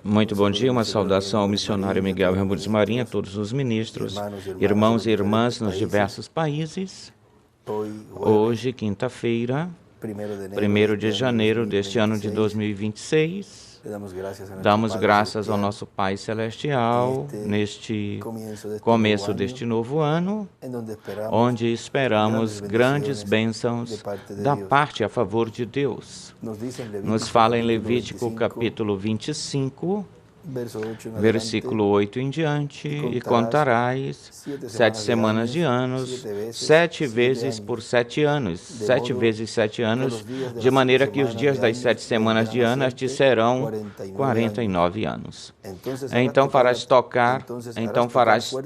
Muito bom dia, uma saudação ao missionário Miguel Ramos Marinho, a todos os ministros, irmãos e irmãs nos diversos países. Hoje, quinta-feira, 1º de janeiro deste ano de 2026, damos graças ao nosso Pai Celestial neste começo deste novo ano, onde esperamos grandes bênçãos da parte a favor de Deus. Nos fala em Levítico capítulo 25, versículo 8 em diante, e contarás 7 semanas de anos, 7 vezes por 7 anos, 7 vezes 7 anos, de maneira que os dias das 7 semanas de anos te serão 49 anos. Então farás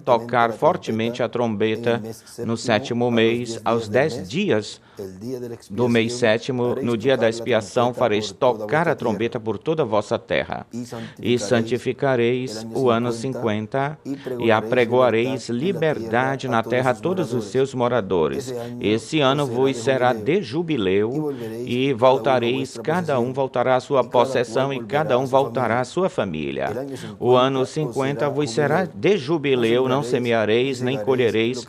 tocar fortemente a trombeta no 7º mês, aos 10 dias do mês 7º, no dia da expiação, fareis tocar a trombeta por toda a vossa terra, e santificareis o ano 50, e apregoareis liberdade na terra a todos os seus moradores. Esse ano vos será de jubileu, e voltareis, cada um voltará à sua possessão, e cada um voltará à sua família. O ano 50 vos será de jubileu, não semeareis, nem colhereis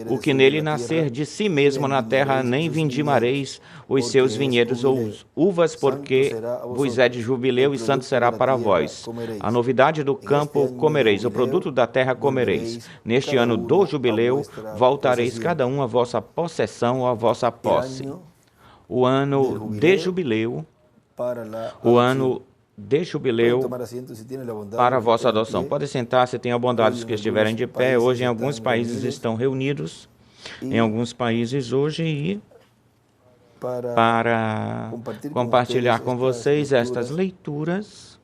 o que nele nascer de si mesmo na terra, nem vindimareis os seus vinhedos ou uvas, porque vos é de jubileu e santo será para vós. A novidade do campo comereis, o produto da terra comereis. Neste ano do jubileu voltareis cada um à vossa possessão ou à vossa posse. O ano de jubileu, para a vossa adoção. Pode sentar, se tem a bondade dos que estiverem de pé. Hoje em alguns países estão reunidos, em alguns países hoje, e para compartilhar com vocês estas leituras,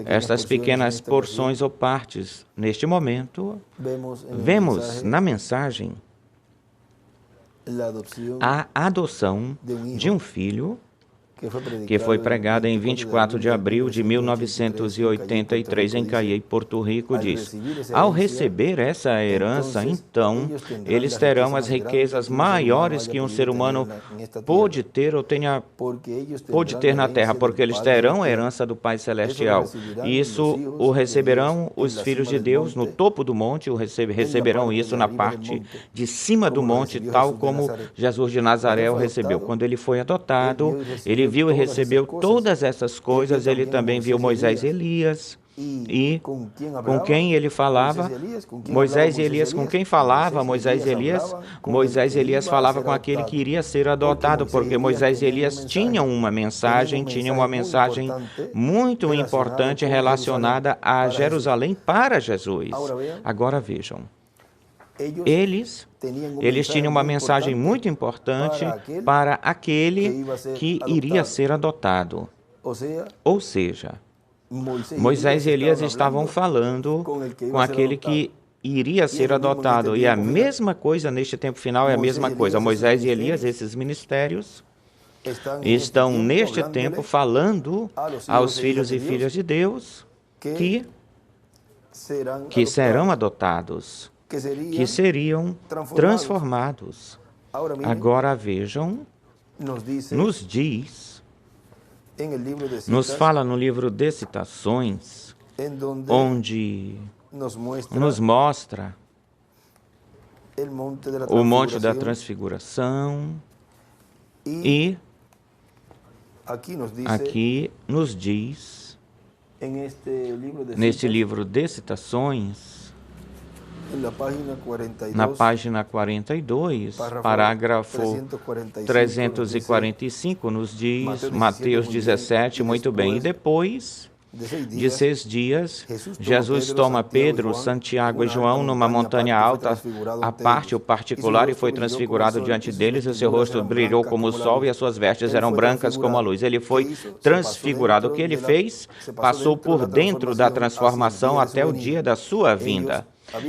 estas pequenas porções ou partes. Neste momento, vemos na mensagem a adoção de um filho que foi pregada em 24 de abril de 1983 em Caiei, Porto Rico, diz: ao receber essa herança, então, eles terão as riquezas maiores que um ser humano pôde ter na terra, porque eles terão a herança do Pai Celestial. E isso o receberão os filhos de Deus no topo do monte, receberão isso na parte de cima do monte, tal como Jesus de Nazaré o recebeu. Quando ele foi adotado, ele viu e recebeu todas essas coisas. Ele também viu Moisés e Elias. E com quem ele falava? Moisés e Elias com quem falava? Moisés e Elias? Moisés e Elias falava com aquele que iria ser adotado, porque Moisés e Elias tinham uma mensagem muito importante relacionada a Jerusalém para Jesus. Agora vejam. Eles tinham uma mensagem muito importante para aquele que iria ser adotado. Ou seja, Moisés e Elias estavam falando com aquele que iria ser adotado. E a mesma coisa neste tempo final é a mesma coisa. Moisés e Elias, esses ministérios, estão neste tempo falando aos filhos e filhas de Deus que serão adotados, que seriam transformados. Agora vejam, nos fala no livro de Citações, onde nos mostra o Monte da Transfiguração, e aqui nos diz, neste livro de Citações, na página 42, parágrafo 345, nos diz, Mateus 17, muito bem, e depois de 6 dias, Jesus toma Pedro, Santiago e João numa montanha alta, à parte ou particular, e foi transfigurado diante deles, e o seu rosto brilhou como o sol, e as suas vestes eram brancas como a luz. Ele foi transfigurado. O que ele fez? Passou por dentro da transformação até o dia da sua vinda.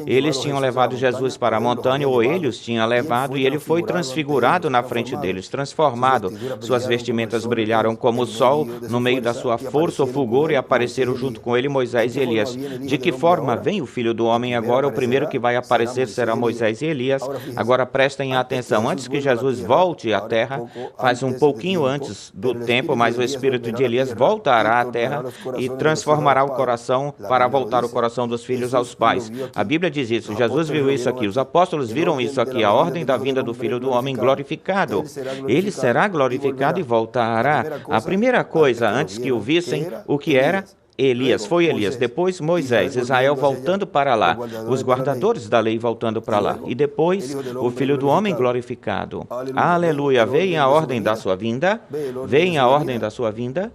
Eles tinham levado Jesus para a montanha, ou ele os tinha levado, e ele foi transfigurado na frente deles, transformado. Suas vestimentas brilharam como o sol no meio da sua força ou fulgor, e apareceram junto com ele Moisés e Elias. De que forma vem o Filho do Homem agora? O primeiro que vai aparecer será Moisés e Elias. Agora prestem atenção, antes que Jesus volte à terra, faz um pouquinho antes do tempo, mas o espírito de Elias voltará à terra e transformará o coração para voltar o coração dos filhos aos pais. A Bíblia diz isso, Jesus viu isso aqui, os apóstolos viram isso aqui, a ordem da vinda do Filho do Homem glorificado. Ele será glorificado e voltará. A primeira coisa, antes que o vissem, o que era? Elias, foi Elias, depois Moisés, Israel voltando para lá, os guardadores da lei voltando para lá, e depois o Filho do Homem glorificado. Aleluia, veem a ordem da sua vinda, veem a ordem da sua vinda.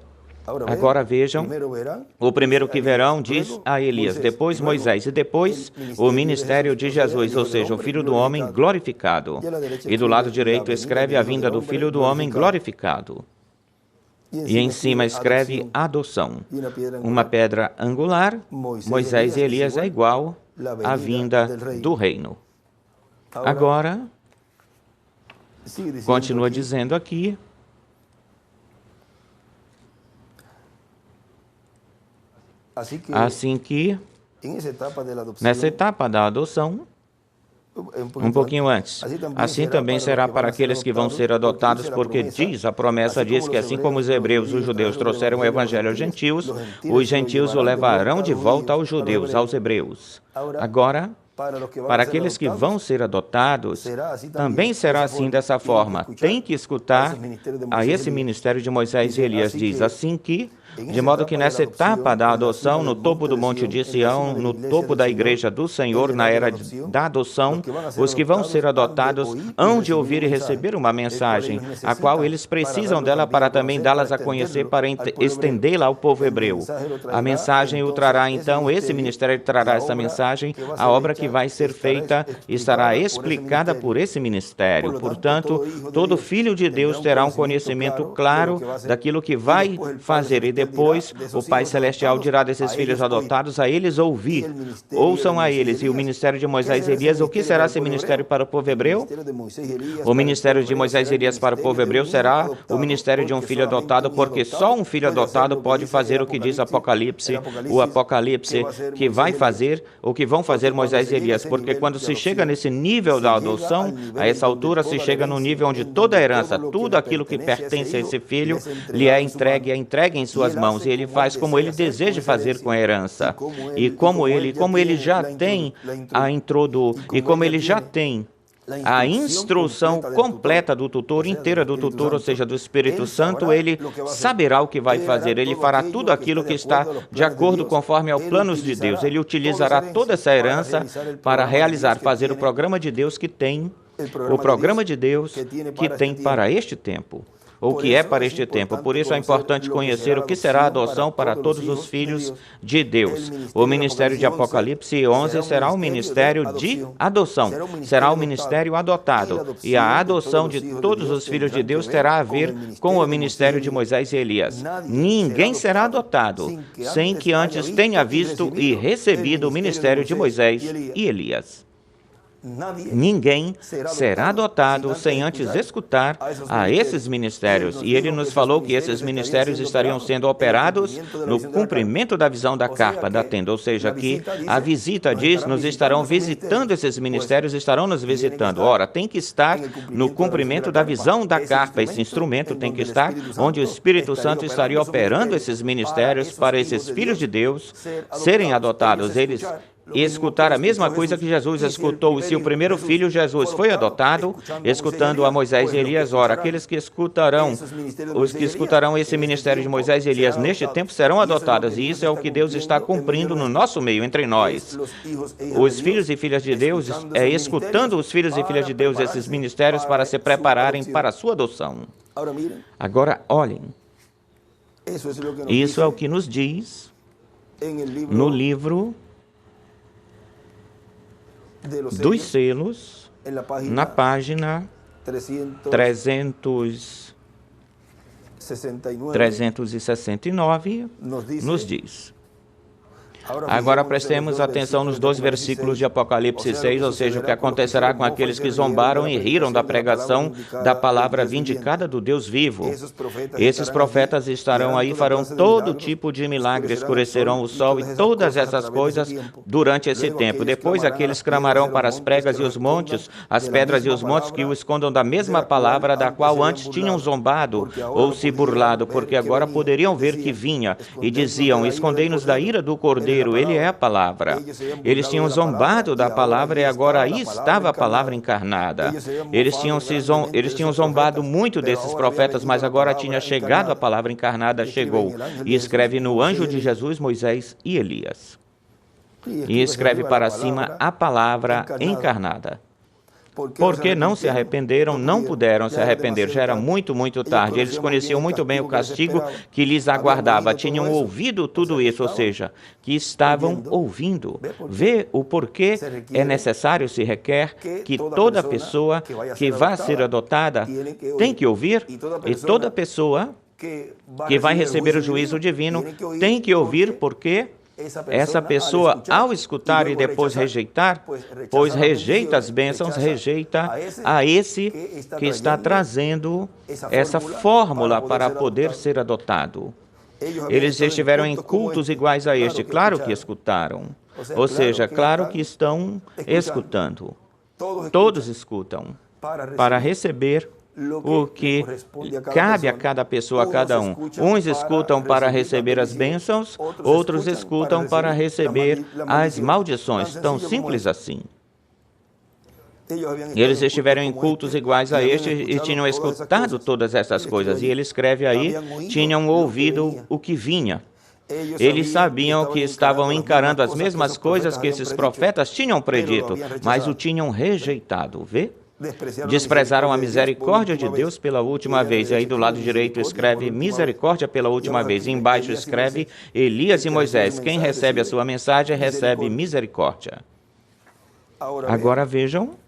Agora vejam, o primeiro que verão diz a Elias, depois Moisés, e depois o ministério de Jesus, ou seja, o Filho do Homem glorificado. E do lado direito escreve a vinda do Filho do Homem glorificado. E em cima escreve adoção. Uma pedra angular, Moisés e Elias é igual à vinda do reino. Agora, continua dizendo aqui, assim que, nessa etapa da adoção, um pouquinho antes. Assim também será para aqueles que vão ser adotados, porque a promessa diz que assim como os hebreus, os judeus trouxeram o evangelho aos gentios, os gentios o levarão de volta aos judeus, aos hebreus. Agora, para aqueles que vão ser adotados, também será assim dessa forma. Tem que escutar a esse ministério de Moisés e Elias, diz assim que, de modo que nessa etapa da adoção, no topo do Monte de Sião, no topo da igreja do Senhor, na era da adoção, os que vão ser adotados hão de ouvir e receber uma mensagem, a qual eles precisam dela para também dá-las a conhecer, para estendê-la ao povo hebreu. A mensagem o trará então, esse ministério trará essa mensagem, a obra que vai ser feita estará explicada por esse ministério. Portanto, todo filho de Deus terá um conhecimento claro daquilo que vai fazer, e depois o Pai Celestial dirá desses filhos adotados a eles ouvir. Ouçam a eles. E o ministério de Moisés e Elias, o que será esse ministério para o povo hebreu? O ministério de Moisés e Elias para o povo hebreu será o ministério de um filho adotado, porque só um filho adotado pode fazer o que diz Apocalipse, o Apocalipse, que vai fazer, o que vão fazer Moisés e Elias, porque quando se chega nesse nível da adoção, a essa altura se chega no nível onde toda a herança, tudo aquilo que pertence a esse filho, lhe é entregue em suas mãos, e ele faz como ele deseja fazer com a herança. E como ele já tem a instrução completa do tutor, inteira do tutor, ou seja, do Espírito Santo, ele saberá o que vai fazer, ele fará tudo aquilo que está de acordo conforme ao planos de Deus, ele utilizará toda essa herança para fazer o programa de Deus que tem para este tempo, ou que é para este tempo. Por isso é importante conhecer o que será a adoção para todos os filhos de Deus. O ministério de Apocalipse 11 será um ministério de adoção, será um ministério adotado, e a adoção de todos os filhos de Deus terá a ver com o ministério de Moisés e Elias. Ninguém será adotado sem que antes tenha visto e recebido o ministério de Moisés e Elias. Ninguém será adotado sem antes escutar a esses ministérios. E ele nos falou que esses ministérios estariam sendo operados no cumprimento da visão da carpa, da tenda. Ou seja, que a visita diz, nos estarão visitando, esses ministérios estarão nos visitando. Ora, tem que estar no cumprimento da visão da carpa. Esse instrumento tem que estar onde o Espírito Santo estaria operando esses ministérios para esses filhos de Deus serem adotados. Eles escutar a mesma coisa que Jesus escutou. E se o primeiro filho, Jesus, foi adotado, escutando a Moisés e Elias, ora, aqueles que escutarão, os que escutarão esse ministério de Moisés e Elias neste tempo serão adotados, e isso é o que Deus está cumprindo no nosso meio, entre nós. Os filhos e filhas de Deus, escutando os filhos e filhas de Deus esses ministérios para se prepararem para a sua adoção. Agora, olhem, isso é o que nos diz no livro dos selos, na página 369, nos diz: Agora prestemos atenção nos 2 versículos de Apocalipse 6, ou seja, o que acontecerá com aqueles que zombaram e riram da pregação da palavra vindicada do Deus vivo. Esses profetas estarão aí, farão todo tipo de milagre, escurecerão o sol e todas essas coisas durante esse tempo. Depois aqueles clamarão para as pregas e os montes, as pedras e os montes que o escondam da mesma palavra da qual antes tinham zombado ou se burlado, porque agora poderiam ver que vinha, e diziam: escondei-nos da ira do Cordeiro, ele é a palavra. Eles tinham zombado da palavra e agora aí estava a palavra encarnada. Eles tinham zombado muito desses profetas, mas agora tinha chegado a palavra encarnada, chegou. E escreve no anjo de Jesus, Moisés e Elias. E escreve para cima a palavra encarnada. Porque não se arrependeram, não puderam se arrepender, já era muito, muito tarde. Eles conheciam muito bem o castigo que lhes aguardava, tinham ouvido tudo isso, ou seja, que estavam ouvindo. Vê o porquê é necessário, se requer, que toda pessoa que vá ser adotada tem que ouvir, e toda pessoa que vai receber o juízo divino tem que ouvir, porque essa pessoa, ao escutar e depois rejeitar, pois rejeita as bênçãos, rejeita a esse que está trazendo essa fórmula para poder ser adotado. Eles estiveram em cultos iguais a este, claro que escutaram. Ou seja, claro que estão escutando. Todos escutam para receber o que cabe a cada pessoa, a cada um. Uns escutam para receber as bênçãos, outros escutam para receber as maldições. Tão simples assim. Eles estiveram em cultos iguais a este e tinham escutado todas essas coisas. E ele escreve aí, tinham ouvido o que vinha. Eles sabiam que estavam encarando as mesmas coisas que esses profetas tinham predito, mas o tinham rejeitado. Vê? Desprezaram a misericórdia de Deus pela última vez. E aí do lado direito escreve misericórdia pela última vez. E embaixo escreve Elias e Moisés. Quem recebe a sua mensagem recebe misericórdia. Agora vejam.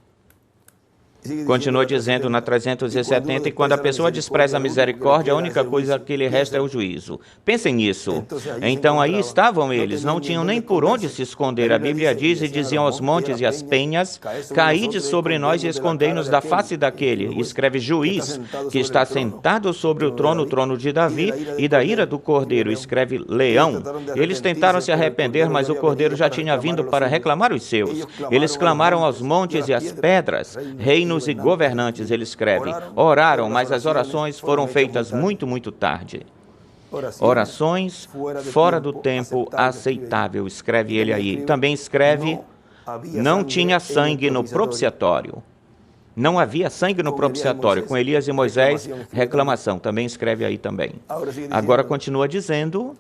Continua dizendo na 370, e quando a pessoa despreza a misericórdia, a única coisa que lhe resta é o juízo. Pensem nisso. Então aí estavam eles, não tinham nem por onde se esconder. A Bíblia diz, e diziam aos montes e às penhas, caíde sobre nós e escondei-nos da face daquele. E escreve juiz, que está sentado sobre o trono de Davi, e da ira do Cordeiro. Escreve leão. Eles tentaram se arrepender, mas o Cordeiro já tinha vindo para reclamar os seus. Eles clamaram aos montes e às pedras, reinos e governantes, ele escreve. Oraram, mas as orações foram feitas muito, muito tarde. Orações fora do tempo aceitável, escreve ele aí. Também escreve, não tinha sangue no propiciatório. Não havia sangue no propiciatório. Com Elias e Moisés, reclamação. Também escreve aí também. Agora continua dizendo,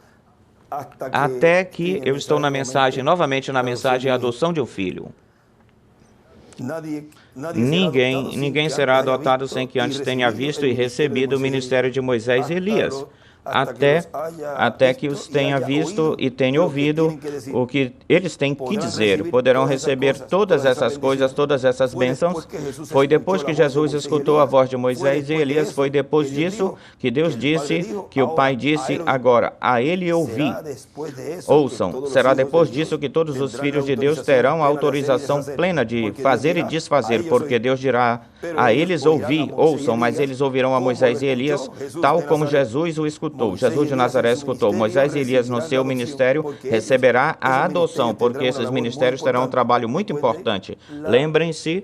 até que eu estou na mensagem, novamente na mensagem, a adoção de um filho. Ninguém será adotado sem que antes tenha visto e recebido o ministério de Moisés e Elias, até que os tenha visto e tenha ouvido o que eles têm que dizer. Poderão receber todas essas coisas, todas essas bênçãos. Foi depois que Jesus escutou a voz de Moisés e Elias, foi depois disso que Deus disse, que o Pai disse, agora, a ele ouvi. Ouçam, será depois disso que todos os filhos de Deus terão a autorização plena de fazer e desfazer, porque Deus dirá, a eles ouvi, ouçam, mas eles ouvirão a Moisés e Elias, tal como Jesus o escutou. Jesus de Nazaré escutou. Moisés e Elias no seu ministério receberá a adoção, porque esses ministérios terão um trabalho muito importante. Lembrem-se,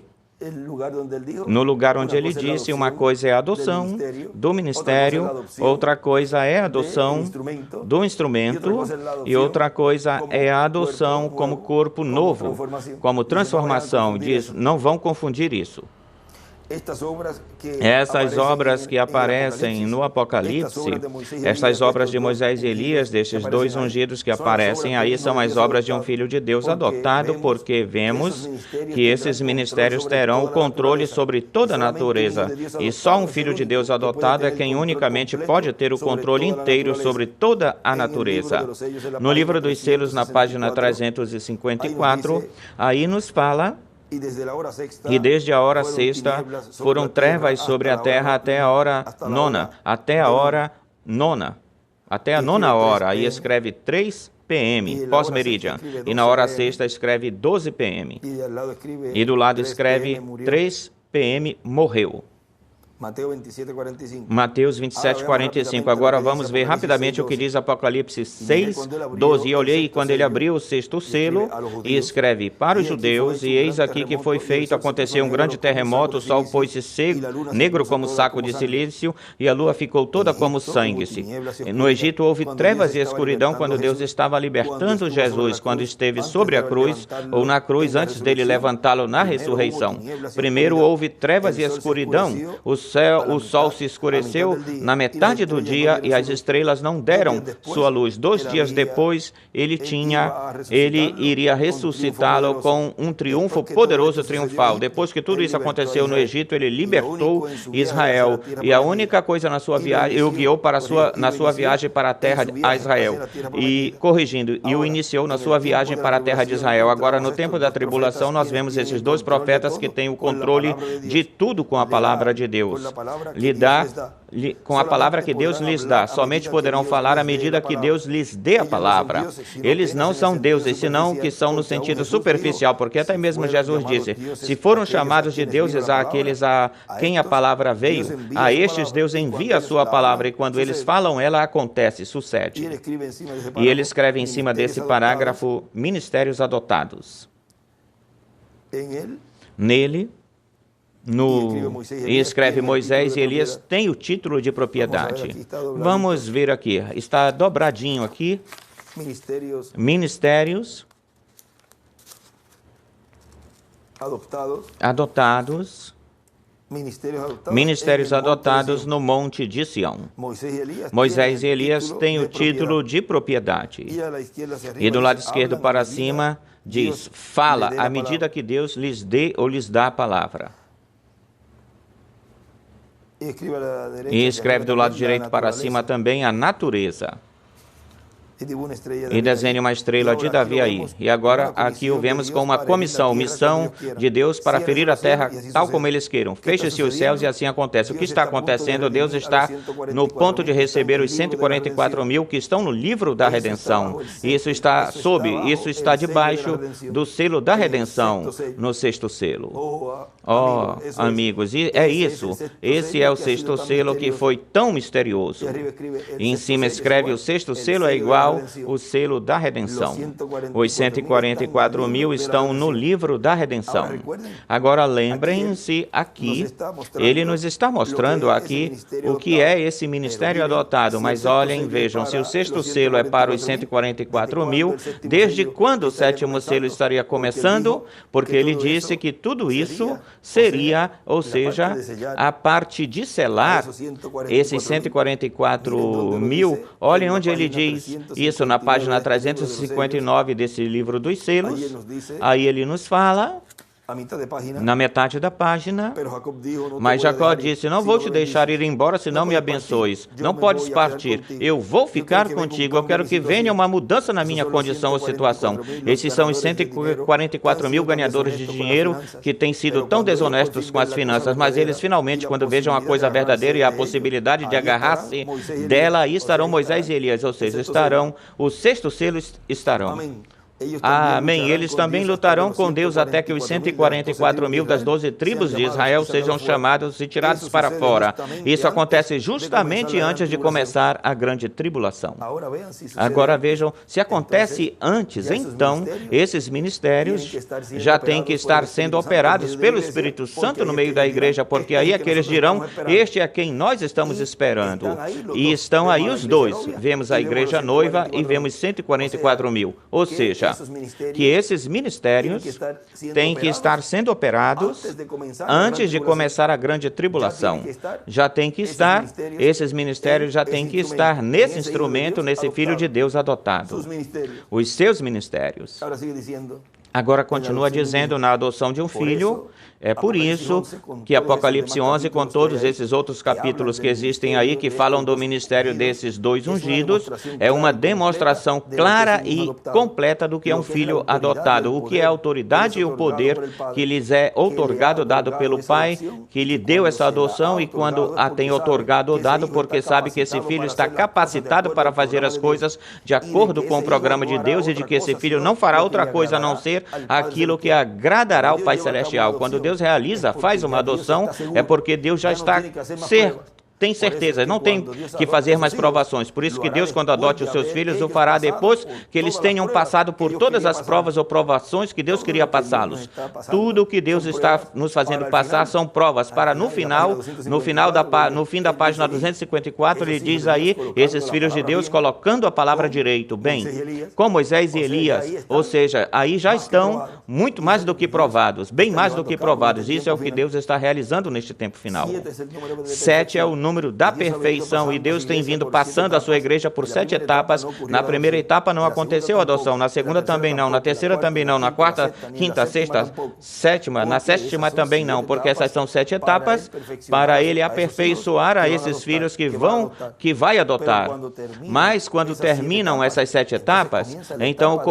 no lugar onde ele disse, uma coisa é a adoção do ministério, outra coisa é a adoção do instrumento, e outra coisa é a adoção como corpo novo, como transformação. Diz, não vão confundir isso. Essas obras que aparecem no Apocalipse, estas obras de Moisés e Elias, destes dois ungidos que aparecem aí, são as obras de um filho de Deus adotado, porque vemos que esses ministérios terão o controle sobre toda a natureza, e só um filho de Deus adotado é quem unicamente pode ter o controle inteiro sobre toda a natureza. No livro dos selos, na página 354, aí nos fala, e desde a hora sexta foram trevas sobre a terra até a hora nona, até a 9ª hora, aí escreve 3 p.m., pós-meridian. E na hora sexta escreve 12 p.m. E do lado escreve 3 p.m., morreu. Mateus 27, 45. Agora vamos ver rapidamente o que diz Apocalipse 6, 12. E olhei quando ele abriu o 6º selo e escreve para os judeus, e eis aqui que foi feito, aconteceu um grande terremoto, o sol pôs-se negro como saco de silício, e a lua ficou toda como sangue. No Egito houve trevas e escuridão quando Deus estava libertando Jesus, quando esteve sobre a cruz, ou na cruz, antes dele levantá-lo na ressurreição. Primeiro houve trevas e escuridão, o sol se escureceu na metade do dia e as estrelas não deram sua luz. 2 dias depois, ele iria ressuscitá-lo com um triunfo poderoso, triunfal. Depois que tudo isso aconteceu no Egito, ele libertou Israel. E a única coisa na sua viagem, ele o guiou na sua viagem para a terra de Israel. E, corrigindo, e o iniciou na sua viagem para a terra de Israel. Agora, no tempo da tribulação, nós vemos esses 2 profetas que têm o controle de tudo com a palavra de Deus. Com a palavra que Deus lhes dá. Somente poderão falar à medida que Deus lhes dê a palavra. Eles não são deuses, senão que são no sentido superficial, porque até mesmo Jesus disse, se foram chamados de deuses àqueles a quem a palavra veio, a estes Deus envia a sua palavra, e quando eles falam, ela acontece, sucede. E ele escreve em cima desse parágrafo, ministérios adotados. Nele, e escreve Moisés e Elias, tem o título de propriedade. Vamos ver aqui, está dobradinho aqui, ministérios adotados, ministérios adotados no Monte de Sião. Moisés e Elias têm o título de propriedade. E do lado esquerdo para cima diz, fala à medida que Deus lhes dê ou lhes dá a palavra. E escreve do lado direito para cima também a natureza. E desenhe uma estrela de Davi aí. E agora aqui o vemos com uma comissão, missão de Deus para ferir a terra tal como eles queiram. Feche-se os céus e assim acontece. O que está acontecendo? Deus está no ponto de receber os 144 mil que estão no livro da redenção. Isso está debaixo do selo da redenção, no 6º selo. Oh, amigos, e é isso. Esse é o 6º selo que foi tão misterioso. E em cima escreve, o 6º selo é igual o selo da redenção. Os 144 mil estão no livro da redenção. Agora lembrem-se aqui, ele nos está mostrando aqui o que é esse ministério adotado, mas olhem, vejam, se o 6º selo é para os 144 mil, desde quando o 7º selo estaria começando? Porque ele disse que tudo isso seria, ou seja, a parte de selar esses 144 mil. Olhem onde ele diz isso, na página 359 desse livro dos selos. Aí ele nos fala, na metade da página, mas Jacó disse, não vou te deixar ir embora se não me abençoes. Não podes partir. Eu vou ficar contigo. Eu quero que venha uma mudança na minha condição ou situação. Esses são os 144 mil ganhadores de dinheiro que têm sido tão desonestos com as finanças, mas eles finalmente, quando vejam a coisa verdadeira e a possibilidade de agarrar-se dela, aí estarão Moisés e Elias, ou seja, estarão, os 6º selo estarão. Amém. Eles também lutarão com Deus até que os 144 mil das 12 tribos de Israel sejam chamados e tirados para fora. Isso acontece justamente antes de começar a grande tribulação. Agora vejam, se acontece antes, então esses ministérios já têm que estar sendo operados pelo Espírito Santo no meio da igreja, porque aí é que eles dirão, este é quem nós estamos esperando. E estão aí os dois. Vemos a igreja noiva e vemos 144 mil. Ou seja, que esses ministérios têm que estar sendo operados antes de começar a grande tribulação. Já tem que estar, esses ministérios já têm que estar nesse instrumento, nesse Filho de Deus adotado. Os seus ministérios. Agora continua dizendo na adoção de um filho. É por isso que Apocalipse 11, com todos esses outros capítulos que existem aí, que falam do ministério desses dois ungidos, é uma demonstração clara e completa do que é um filho adotado, o que é a autoridade e o poder que lhes é outorgado, dado pelo Pai, que lhe deu essa adoção, e quando a tem outorgado ou dado, porque sabe que esse filho está capacitado para fazer as coisas de acordo com o programa de Deus, e de que esse filho não fará outra coisa a não ser aquilo que agradará ao Pai Celestial. Quando Deus realiza, faz uma adoção, é porque Deus já está tem certeza, não tem que fazer mais provações. Por isso que Deus, quando adote os seus filhos, o fará depois que eles tenham passado por todas as provas ou provações que Deus queria passá-los. Tudo o que Deus está nos fazendo passar são provas, para no fim da página 254, ele diz aí, esses filhos de Deus colocando a palavra direito, bem, com Moisés e Elias, ou seja, aí já estão muito mais do que provados, bem mais do que provados. Isso é o que Deus está realizando neste tempo final. 7 é o número da perfeição, e Deus tem vindo passando a sua igreja por 7 etapas. Na primeira etapa não aconteceu a adoção, na segunda também não, na terceira também não, na quarta, quinta, sexta, sétima, na sétima também não, porque essas são 7 etapas para ele aperfeiçoar a esses filhos que vai adotar. Mas quando terminam essas 7 etapas, então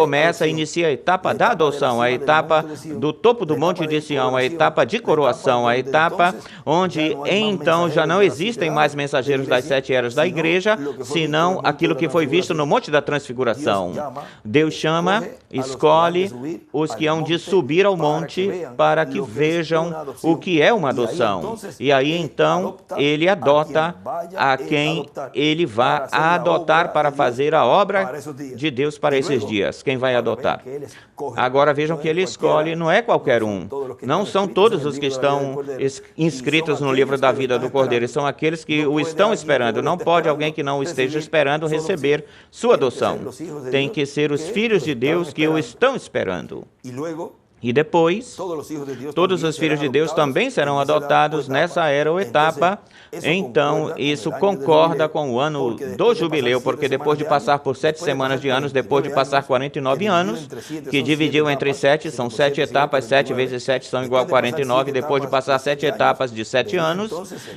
inicia a etapa da adoção, a etapa do topo do Monte de Sião, a etapa de coroação, a etapa onde então já não existem mais mensageiros das 7 eras da igreja, senão aquilo que foi visto no Monte da Transfiguração. Deus chama, escolhe os que hão de subir ao monte para que vejam o que é uma adoção. E aí então ele adota a quem ele vai adotar para fazer a obra de Deus para esses dias. Quem vai adotar? Agora vejam que ele escolhe, não é qualquer um. Não são todos os que estão inscritos no livro da vida do Cordeiro, são aqueles que o estão esperando. Não pode alguém que não o esteja esperando receber sua adoção. Tem que ser os filhos de Deus que o estão esperando. E depois, todos os filhos de Deus também serão adotados nessa era ou etapa. Então, isso concorda com o ano do jubileu, porque depois de passar por 7 semanas de anos, depois de passar 49 anos, que dividiu entre 7, são 7 etapas, 7 vezes 7 são igual a 49, depois de passar 7 etapas de 7 anos,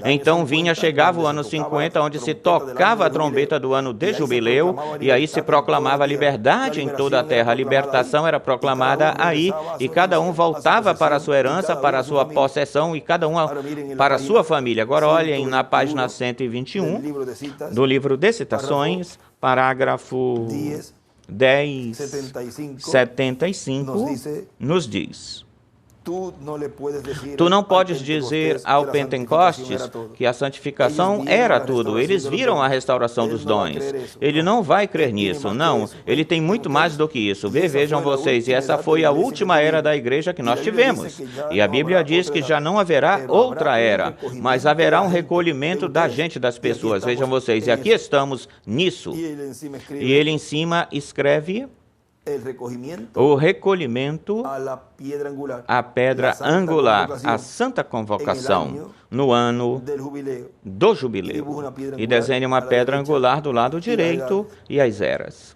então chegava o ano 50, onde se tocava a trombeta do ano de jubileu, e aí se proclamava a liberdade em toda a terra. A libertação era proclamada aí, e cada um voltava para a sua herança, para a sua possessão, e cada um para a sua família. Agora olhem na página 121 do livro de Citações, parágrafo 1075, nos diz: Tu não podes dizer ao Pentecostes que a santificação era tudo. Eles viram a restauração dos dons. Ele não vai crer nisso, não. Ele tem muito mais do que isso. Vejam vocês, e essa foi a última era da igreja que nós tivemos. E a Bíblia diz que já não haverá outra era, mas haverá um recolhimento da gente, das pessoas. Vejam vocês, e aqui estamos nisso. E ele em cima escreve o recolhimento à pedra angular, a santa convocação, no ano do jubileu. E desenha uma pedra angular do lado direito e as eras.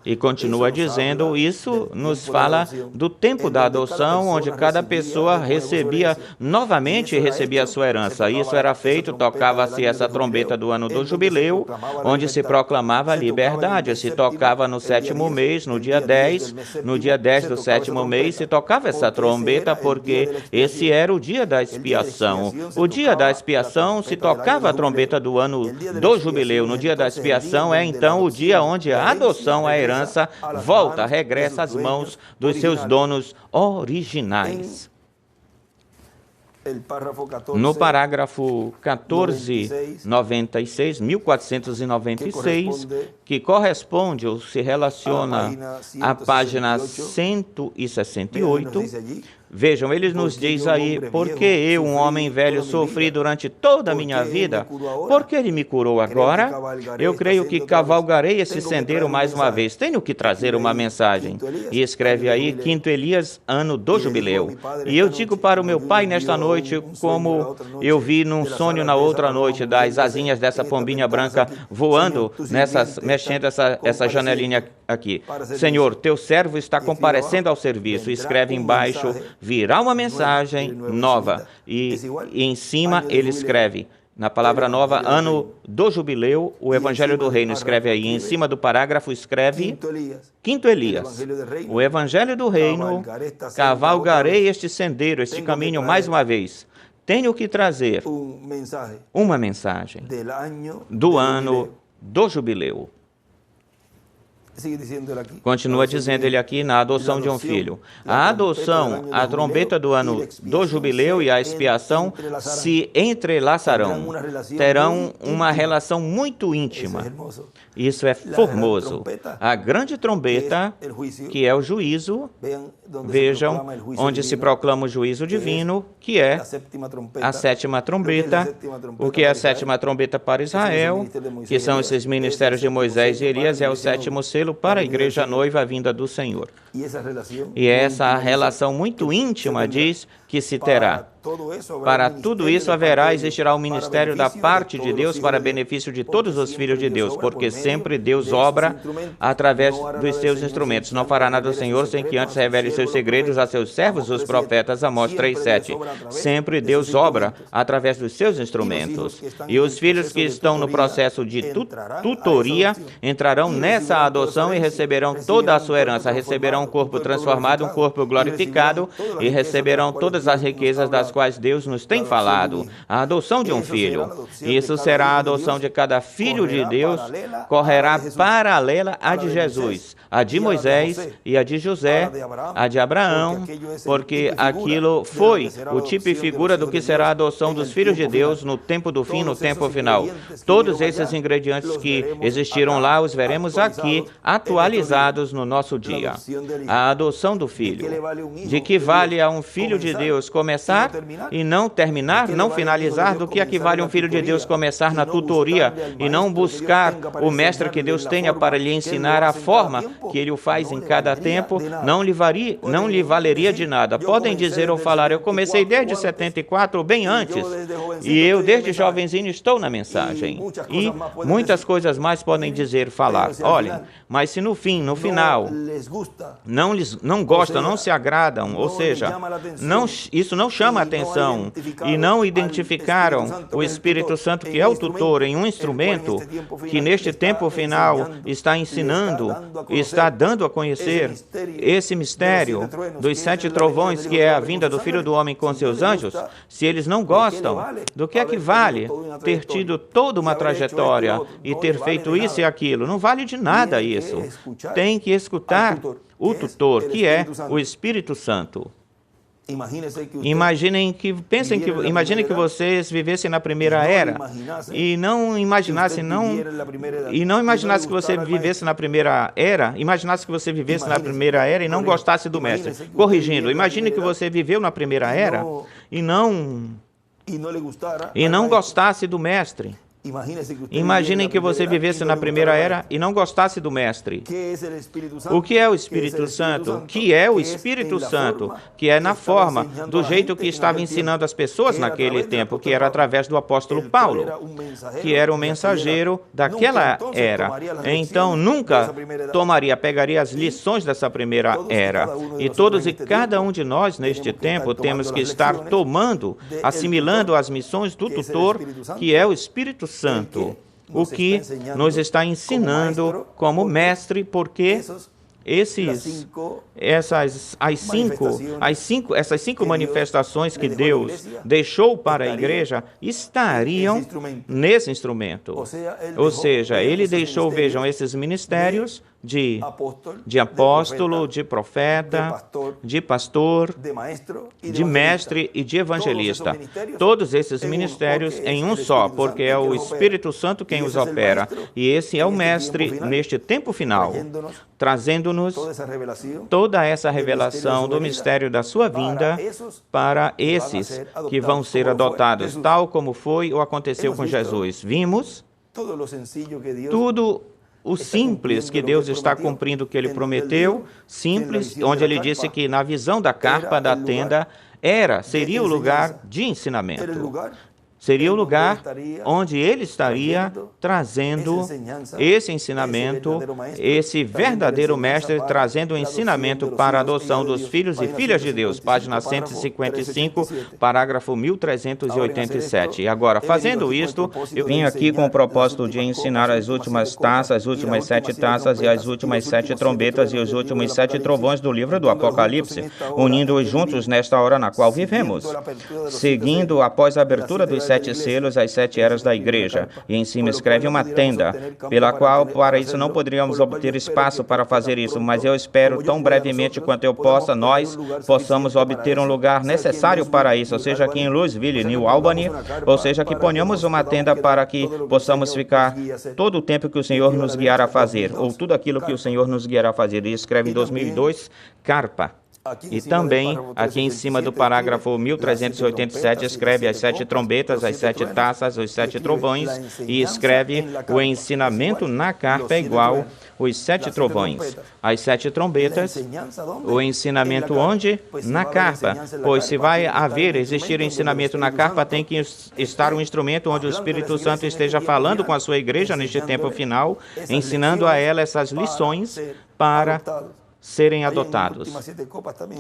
E continua dizendo, isso nos fala do tempo da adoção, onde cada pessoa recebia novamente a sua herança. Isso era feito, tocava-se essa trombeta do ano do jubileu, onde se proclamava a liberdade. Se tocava no 7º mês, no dia 10, no dia 10 do 7º mês, se tocava essa trombeta, porque esse era o dia da expiação. O dia da expiação se tocava a trombeta do ano do jubileu. No dia da expiação é então o dia onde a adoção, a herança, regressa às mãos dos seus donos originais. No parágrafo 1496, que corresponde ou se relaciona à página 168, Vejam, ele nos diz aí, porque eu, um homem velho, sofri durante toda a minha vida, porque ele me curou agora, eu creio que cavalgarei esse sendero mais uma vez. Tenho que trazer uma mensagem. E escreve aí, 5º Elias, ano do jubileu. E eu digo para o meu pai nesta noite, como eu vi num sonho na outra noite, das asinhas dessa pombinha branca voando, mexendo essa janelinha aqui. Senhor, teu servo está comparecendo ao serviço. Escreve embaixo, virá uma mensagem nova. E em cima ele escreve, na palavra nova, ano do jubileu, o Evangelho do Reino. Escreve aí, em cima do parágrafo escreve, 5º Elias, o Evangelho do Reino, cavalgarei este sendeiro, este caminho mais uma vez. Tenho que trazer uma mensagem do ano do jubileu. Continua dizendo ele aqui, na adoção de um filho. A adoção, a trombeta do ano do jubileu e a expiação se entrelaçarão, terão uma relação muito íntima. Isso é formoso. A grande trombeta, que é o juízo, vejam, onde se proclama o juízo divino, que é a 7ª trombeta. O que é a 7ª trombeta para Israel, que são esses ministérios de Moisés e Elias, é o 7º selo para a igreja noiva vinda do Senhor. E essa relação muito íntima diz que se terá. Para tudo isso haverá, existirá o ministério da parte de Deus para benefício de todos os filhos de Deus, porque sempre Deus obra através dos seus instrumentos. Não fará nada o Senhor sem que antes revele seus segredos a seus servos, os profetas. Amós 3:7. Sempre Deus obra através dos seus instrumentos. E os filhos que estão no processo de tutoria entrarão nessa adoção e receberão toda a sua herança. Receberão um corpo transformado, um corpo glorificado, e receberão todas as riquezas das quais Deus nos tem falado. A adoção de um filho. Isso será a adoção de cada filho de Deus, correrá paralela à de Jesus, a de Moisés e a de José, a de Abraão, porque aquilo foi o tipo e figura do que será a adoção dos filhos de Deus no tempo do fim, no tempo final. Todos esses ingredientes que existiram lá, os veremos aqui atualizados no nosso dia. A adoção do filho. De que vale a um filho de Deus começar e não terminar, não finalizar? Do que equivale um filho de Deus começar na tutoria e não buscar o mestre que Deus tenha para lhe ensinar a forma que ele o faz em cada tempo? Não lhe valeria de nada. Podem dizer ou falar, eu comecei desde 74, bem antes, e eu desde jovenzinho estou na mensagem. E muitas coisas mais podem dizer, falar. Olhem, mas se no fim, no final, não gostam, não se agradam, ou seja, isso não chama atenção e não identificaram o Espírito Santo, que é o tutor, em um instrumento que neste tempo final está ensinando, está dando a conhecer esse mistério dos 7 trovões, que é a vinda do Filho do Homem com seus anjos. Se eles não gostam, do que é que vale ter tido toda uma trajetória e ter feito isso e aquilo? Não vale de nada isso. Tem que escutar o tutor, que é o Espírito Santo. Imaginem que vocês vivessem na primeira era e não imaginassem que você vivesse na primeira era, e não gostasse do mestre. Corrigindo, imagine que você viveu na primeira era e não gostasse do mestre. Imaginem que você vivesse na primeira era e não gostasse do Mestre. O que é o Espírito Santo? Que é o Espírito Santo, que é na forma, do jeito que estava ensinando as pessoas naquele tempo, que era através do apóstolo Paulo, que era o mensageiro daquela era. Então, nunca pegaria as lições dessa primeira era. E todos e cada um de nós, neste tempo, temos que estar assimilando as missões do tutor, que é o Espírito Santo, o que nos está ensinando como mestre, porque essas 5 manifestações que Deus deixou para a igreja estariam nesse instrumento. Ou seja, ele deixou, vejam, esses ministérios de apóstolo, de profeta, de pastor, de mestre e de evangelista. Todos esses ministérios em um só, porque é o Espírito Santo quem os opera. E esse é o mestre neste tempo final, trazendo-nos toda essa revelação do mistério da sua vinda para esses que vão ser adotados, tal como foi ou aconteceu com Jesus. Vimos tudo o simples que Deus está cumprindo o que Ele prometeu, simples, onde Ele disse que na visão da carpa da tenda seria o lugar de ensinamento. Seria o lugar onde Ele estaria trazendo esse ensinamento, esse verdadeiro mestre, trazendo o ensinamento para a adoção dos filhos e filhas de Deus. Página 155, parágrafo 1387. E agora, fazendo isto, eu vim aqui com o propósito de ensinar as últimas taças, as últimas 7 taças e as últimas 7 trombetas e os últimos 7 trovões do livro do Apocalipse, unindo-os juntos nesta hora na qual vivemos, seguindo após a abertura dos 7 selos, as 7 eras da igreja, e em cima escreve uma tenda, pela qual para isso não poderíamos obter espaço para fazer isso, mas eu espero tão brevemente quanto eu possa, nós possamos obter um lugar necessário para isso, ou seja, aqui em Louisville, New Albany, ou seja, que ponhamos uma tenda para que possamos ficar todo o tempo que o Senhor nos guiar a fazer, ou tudo aquilo que o Senhor nos guiará a fazer. E escreve em 2002, carpa. E também, aqui em cima do parágrafo 1387, escreve as 7 trombetas, as 7 taças, os 7 trovões, e escreve o ensinamento na carpa é igual os 7 trovões. As 7 trombetas, o ensinamento onde? Na carpa. Pois se vai existir ensinamento na carpa, tem que estar um instrumento onde o Espírito Santo esteja falando com a sua igreja neste tempo final, ensinando a ela essas lições para serem adotados.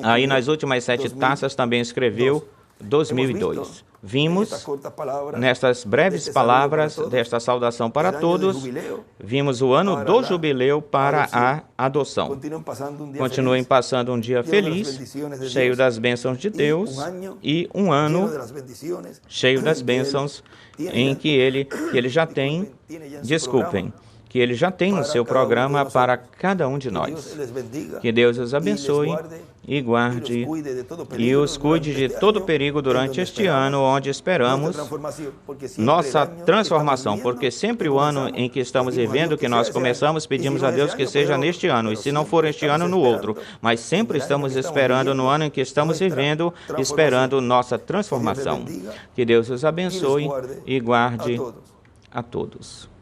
Aí nas últimas 7 taças também escreveu 2002. Vimos, nestas breves palavras desta saudação para todos, vimos o ano do jubileu para a adoção. Continuem passando um dia feliz, cheio das bênçãos de Deus, e um ano cheio das bênçãos em que ele já tem, que Ele já tem no seu programa para cada um de nós. Que Deus os abençoe e guarde e os cuide de todo perigo durante este ano, onde esperamos nossa transformação, porque sempre o ano em que estamos vivendo, que nós começamos, pedimos a Deus que seja neste ano, e se não for este ano, no outro, mas sempre estamos esperando no ano em que estamos vivendo, esperando nossa transformação. Que Deus os abençoe e guarde a todos.